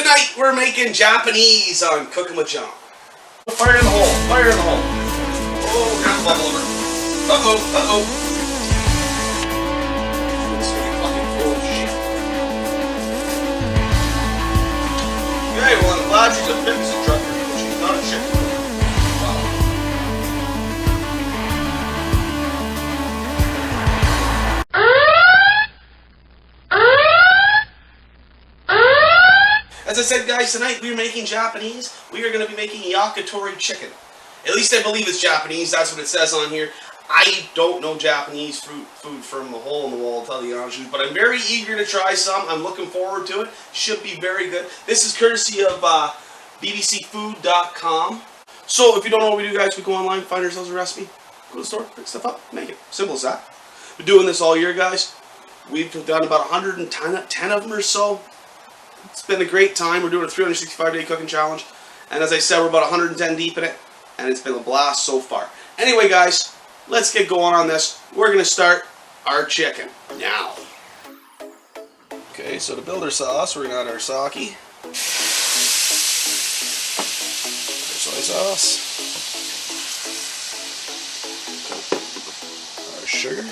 Tonight we're making Japanese on Cooking with Jon. Fire in the hole. Fire in the hole. Oh, got the bubble over. Uh-oh. Uh-oh. This is gonna be fucking full of shit. Okay, well I'm glad she's a fitness instructor, but she's not a chicken. As I said, guys, tonight we're making Japanese. We are going to be making yakitori chicken. At least I believe it's Japanese. That's what it says on here. I don't know Japanese food from the hole in the wall, I'll tell you honestly, but I'm very eager to try some. I'm looking forward to it. Should be very good. This is courtesy of bbcfood.com. So if you don't know what we do, guys, we go online, find ourselves a recipe, go to the store, pick stuff up, make it. Simple as that. We're doing this all year, guys. We've done about 110 of them or so. It's been a great time. We're doing a 365-day cooking challenge. And as I said, we're about 110 deep in it. And it's been a blast so far. Anyway, guys, let's get going on this. We're going to start our chicken now. Okay, so to build our sauce, we're going to add our sake. Our soy sauce. Our sugar.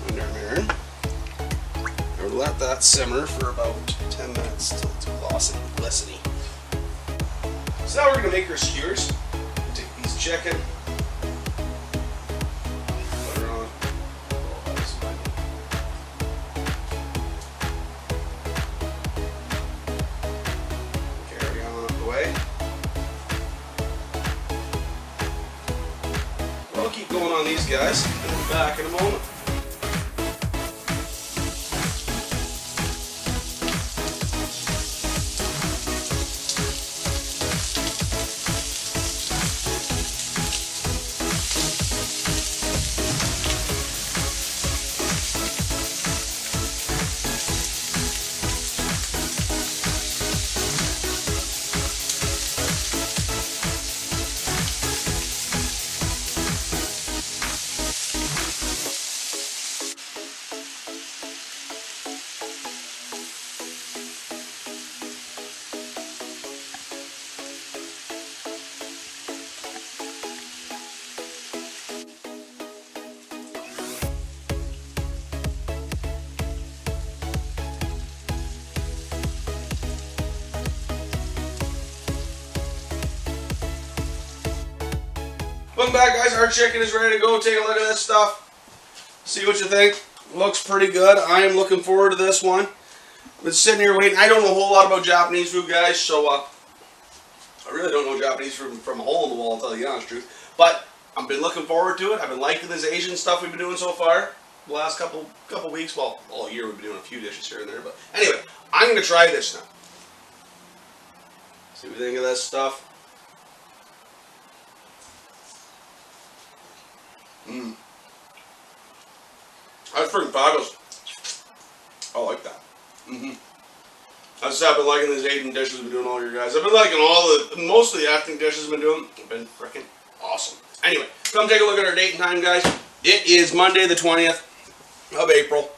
And our marin. Let that simmer for about 10 minutes till it's glossy and glistening. So now we're going to make our skewers. Take a piece of chicken, put her on, carry on up the way. We'll keep going on these guys, and we'll be back in a moment. Welcome back, guys. Our chicken is ready to go. Take a look at this stuff. See what you think. Looks pretty good. I am looking forward to this one. I've been sitting here waiting. I don't know a whole lot about Japanese food, guys, so I really don't know Japanese food from a hole in the wall, I'll tell you the honest truth. But I've been looking forward to it. I've been liking this Asian stuff we've been doing so far. The last couple weeks, well, all year we've been doing a few dishes here and there. But anyway, I'm going to try this now. See what you think of this stuff. That's freaking fabulous. I like that. As I said, I've been liking these Asian dishes we've been doing all year, guys. I've been liking most of the ethnic dishes we've been doing. They've been freaking awesome. Anyway, come take a look at our date and time, guys. It is Monday the 20th of April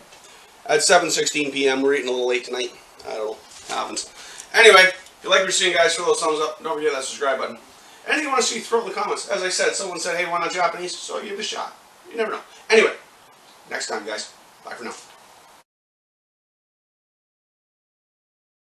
at 7:16 p.m. We're eating a little late tonight. I don't know. Happens. Anyway, if you like what you're seeing, guys, throw those thumbs up. Don't forget that subscribe button. Anything you want to see, throw it in the comments. As I said, someone said, hey, why not Japanese? So I give it a shot. You never know. Anyway, next time, guys. Bye for now.